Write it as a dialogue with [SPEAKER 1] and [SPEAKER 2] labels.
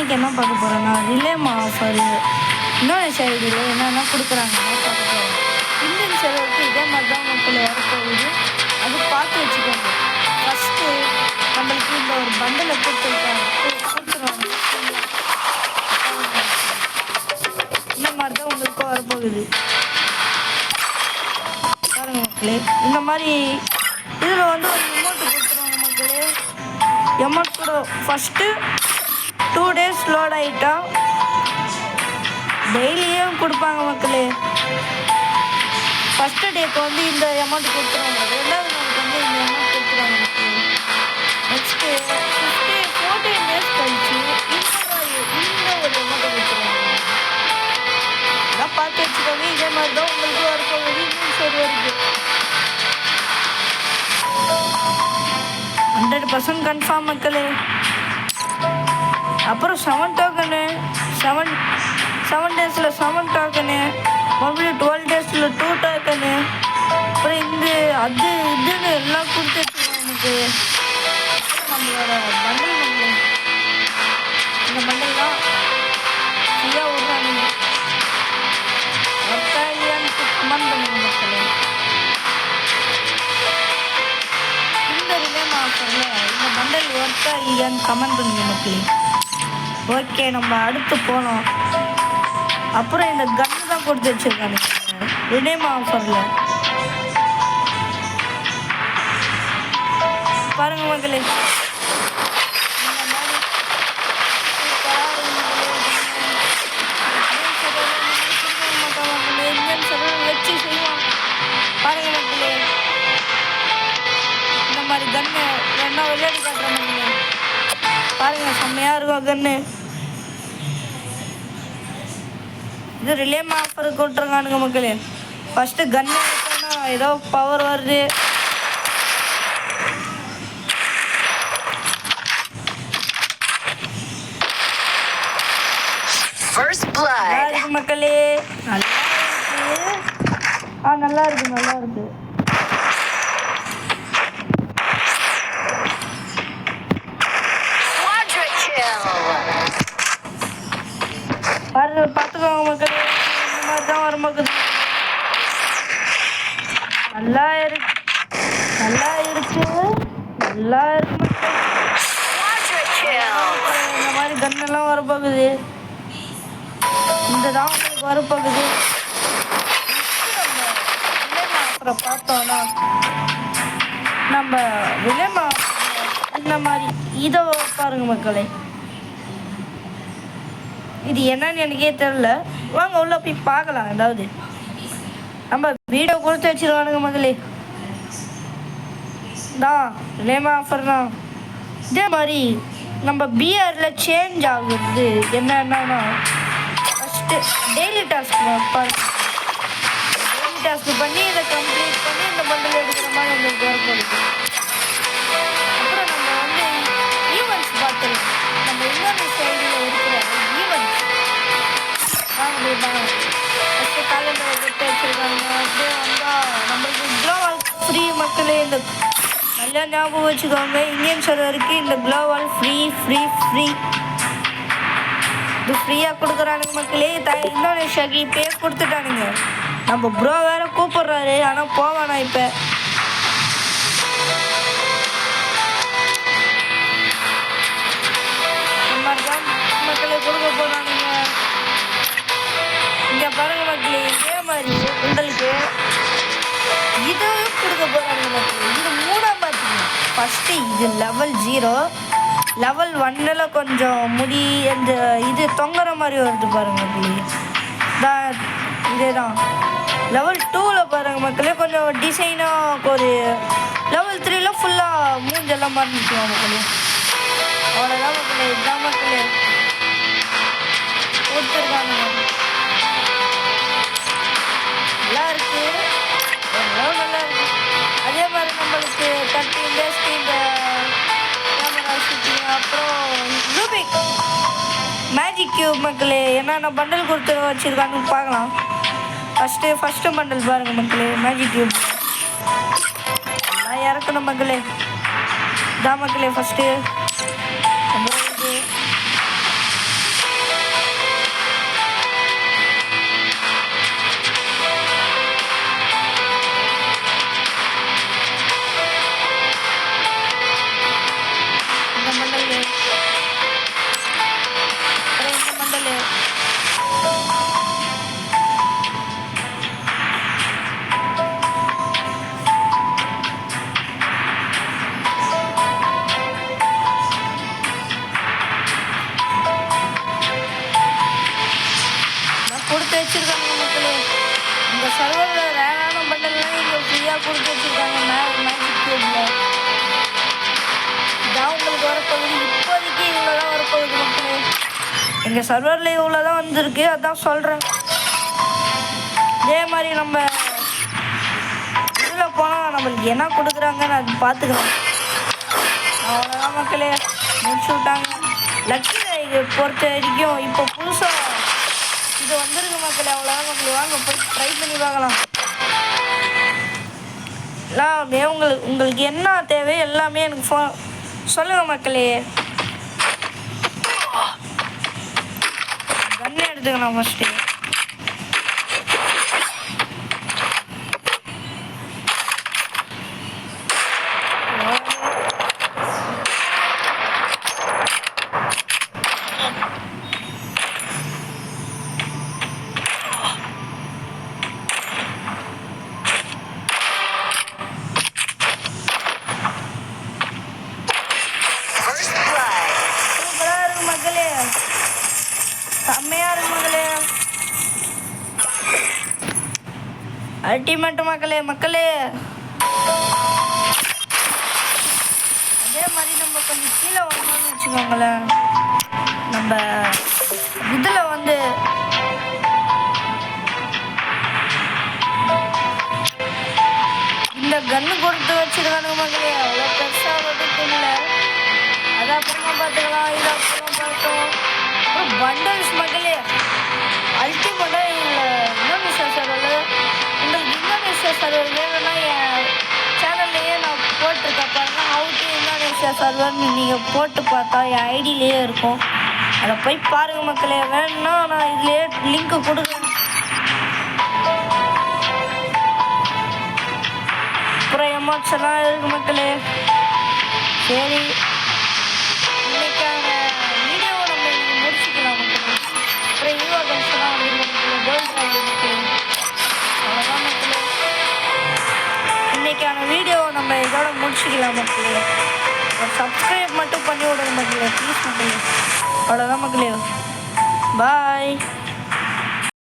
[SPEAKER 1] இன்றைக்கி என்ன பார்க்க போகிறோன்னா ரிலேமா ஆஃபர் இன்னொரு சைடில் என்னென்ன கொடுக்குறாங்கன்னா பார்க்க போகிறோம். இந்தியன் சர்வருக்கு இதே மாதிரி தான் மக்கள் வரப்போகுது, அது பார்த்து வச்சுக்கோங்க. ஃபஸ்ட்டு நம்மளுக்கு இந்த ஒரு பண்டலை கொடுத்துருவாங்க. இந்த மாதிரி தான் உங்களுக்கு வரப்போகுது பாருங்க மக்களே. இந்த மாதிரி இதில் வந்து ஒரு எமௌண்ட்டு கொடுத்துருவாங்க மக்களே. எமௌண்ட் கூட ஃபஸ்ட்டு 2 days லோட் ஆகிட்டா டெய்லியும் கொடுப்பாங்க மக்களே. ஃபஸ்ட்டு டேக்கு வந்து இந்த அமௌண்ட் கொடுத்துருவாங்க, 2வது நாளுக்கு வந்து இந்த அமௌண்ட் கொடுத்துருவாங்க மக்களே. நெக்ஸ்ட்டு 14 days கழிச்சு இந்த ஒரு அமௌண்ட்டை கொடுத்துருவாங்க. எல்லாம் பார்த்து வச்சுக்கோங்க. இதே மாதிரி தான் உங்களுக்கு வரப்போகுது இன்னும் சரி வருது. 100% கன்ஃபார்ம் மக்களே. அப்புறம் 7 டோக்கனு 7 days 7 டோக்கனு, மறுபடியும் 12 days 2 டோக்கனு, அப்புறம் அது இதுன்னு எல்லாம் கொடுத்து வச்சுருக்கோம் எனக்கு. நம்மளோட பண்டல் மக்களே, இந்த பண்டல் தான் ஃப்ரீயாக விட்றானுங்க. ஒர்க்கா இல்லையான்னு கமெண்ட் பண்ணுங்க மக்களே. இந்த ரிலேமா ஆஃபரில் இந்த பண்டல் ஒர்க்கா இல்லையான்னு கமெண்ட் பண்ணுங்க மக்களே. ஓகே, நம்ம அடுத்து போனோம். அப்புறம் இந்த கன்று தான் கொடுத்து வச்சுருக்காங்க ரிலேமா ஆஃபரில். பாருங்க மக்களே, இந்த மாதிரி வச்சு செய்வான் பாருங்க மக்களே. இந்த மாதிரி கன்று என்ன விளையாடி காட்டுற மக்களே. பாருங்க, செம்மையாக இருக்கும் கன்று. இது ரிலேமா ஆஃபர் கொடுத்துருக்கானுங்க மக்களே. ஃபஸ்ட்டு கன்று எடுத்தோன்னா ஏதோ பவர் வருது. நல்லா இருக்கு மக்களே, நல்லா இருக்கு. நல்லா இருக்கு, நல்லா இருக்கு. பார்த்துக்கோங்க மக்களே, இந்த மாதிரி தான் வரும்போது நல்லா இருக்கு, நல்லா இருக்கு, நல்லா இருக்கு மக்களே. இந்த மாதிரி கன்னெல்லாம் வரப்போகுது. இந்த தான் உங்களுக்கு வரப்போகுது. அப்புறம் பார்த்தோன்னா நம்ம விலைமா இந்த மாதிரி இதை பாருங்க மக்களே. இது என்னன்னு எனக்கே தெரில, வாங்க உள்ள போய் பார்க்கலாம். ஏதாவது நம்ம வீடியோ கொடுத்து வச்சிருவானுங்க மக்களே. தான் ரிலேமா ஆஃபர் தான். இதே மாதிரி நம்ம பிஆரில் சேஞ்ச் ஆகுது என்னன்னா, ஃபஸ்ட்டு டெய்லி டாஸ்க் பாருங்க. டெய்லி டாஸ்க் பண்ணி இதை கம்ப்ளீட் பண்ணி இந்த பண்டில் எடுக்கிற மாதிரி உங்களுக்கு வரப்போகுது. அப்புறம் நம்ம வந்து ஈவெண்ட்ஸ் பார்த்துக்கலாம். நம்ம இன்னொரு சைடில் இருக்கிற ஈவெண்ட்ஸ் ஃபஸ்ட்டு காலண்டர் எடுத்து வச்சுருக்காங்க. அப்படியே வந்தால் நம்மளுக்கு க்ளோவால் ஃப்ரீ மக்களே. இந்த நல்லா ஞாபகம் வச்சுக்கோங்க, இந்தியன் சர்வருக்கு இந்த க்ளோவால் ஃப்ரீ ஃப்ரீ ஃப்ரீ இது ஃப்ரீயாக கொடுக்குறானுங்க மக்களே. இந்தோனேஷியாவுக்கு இப்போயே கொடுத்துட்டானுங்க. நம்ம ப்ரோ வேறு கூப்பிட்றாரு, ஆனால் போவானா இப்போ. இந்த மாதிரி தான் மக்களே கொடுக்க போகிறானுங்க. இங்கே பாருங்க மக்களே, இதே மாதிரி உங்களுக்கு இது கொடுக்க போகிறாங்க மக்களே. இது 3ஆம் பார்த்தீங்க. ஃபஸ்ட்டு இது level 0, level 1ல் கொஞ்சம் முடி அந்த இது தொங்குற மாதிரி வருது பாருங்க மக்களே. இதே தான் level 2ல் பாருங்க மக்களே, கொஞ்சம் டிசைனாக ஒரு level 3ல் ஃபுல்லாக மூஞ்செல்லாம் மாறிச்சுவாங்க மக்களே. அவ்வளோதான் மக்களே, இதுதான் மக்களே கொடுத்துருக்காங்க. நல்லா இருக்கு, நல்லா இருக்கு. அதே மாதிரி நம்மளுக்கு 13 days இந்த கேமரா ஷூட்டிங், அப்புறம் ரூபிக் மேஜிக் கியூப் மக்களே என்னென்ன பண்டல் கொடுத்து வச்சுருக்காங்கன்னு பார்க்கலாம். ஃபஸ்ட்டு பண்டல் பாருங்க மக்களே, மேஜிக் கியூப் நான் இறக்கணும் மக்களே. இதான் மக்களே ஃபஸ்ட்டு கொடுத்து வச்சிருக்காங்க மக்களே. இந்த சர்வரில் ரேரான பண்டல்லாம் இங்கே ஃப்ரீயாக கொடுத்து வச்சுருக்காங்க மேஜிக் கியூபில். இதான் உங்களுக்கு வரப்போகுது. இப்போதைக்கு இவ்வளோ தான் வரப்போகுது மக்களே. எங்கள் சர்வரில் இவ்வளோ தான் வந்திருக்கு, அதான் சொல்கிறேன். இதே மாதிரி நம்ம இதில் போனால் நம்மளுக்கு என்ன கொடுக்குறாங்கன்னு அது பார்த்துக்கலாம். அவ்வளோதான் மக்களே, முடிச்சு விட்டாங்க. லக்கி இது பொறுத்த வரைக்கும் இப்போ புதுசாக இது வந்துருக்கு மக்களே. அவ்வளோதான் மக்களே, வாங்க போய் ட்ரை பண்ணி பார்க்கலாம். எல்லாமே உங்களுக்கு என்ன தேவை எல்லாமே எனக்கு சொல்லுங்கள் மக்களே. கண்ணை எடுத்துக்கலாம் ஃபஸ்ட்டு. செம்மையா இருக்கு மக்களே, அல்டிமேட் மக்களே. அதே மாதிரி நம்ம கொஞ்சம் கீழே வரணும்னு வச்சுக்கோங்களேன். நம்ம இதில் வந்து இந்த கன்று கொடுத்து வச்சிருக்கானுங்க மக்களே. அவ்வளோ பெருசாக வதுக்கு இல்லை, அது அப்புறமா பார்த்துக்கலாம். இது அப்புறமா பார்த்தோம். அப்புறம் பண்டல்ஸ் மக்களே அல்டிமேட்டாக இந்தோனேஷியா சர்வர். உங்களுக்கு இந்தோனேஷியா சர்வர் வேணும்னா என் சேனல்லையே நான் போட்டிருக்கேன் பாருங்க. ஹவு டு இந்தோனேஷியா சர்வர்னு நீங்கள் போட்டு பார்த்தா என் ஐடியிலேயே இருக்கும். அதை போய் பாருங்கள் மக்களே. வேணும்னா நான் இதுலேயே லிங்க்கு கொடுக்குறேன். அப்புறம் எமோட்ஸ் எல்லாம் இருக்குது மக்களே. சரி, இன்னைக்கான வீடியோவை நம்ம இன்னைக்கு முடிச்சுக்கலாம் மக்களே. அப்புறம் ஈவோகன்ஸ் எல்லாம் வந்துருக்கோம் மக்களே. அவ்வளோதான் மக்களே, இன்னைக்கான வீடியோவை நம்ம இதோட முடிச்சுக்கலாம் மக்களே. ஒரு சப்ஸ்கிரைப் மட்டும் பண்ணி விடுங்க மக்களே ப்ளீஸ் மக்களே. அவ்வளோதான் மக்களே, பாய்.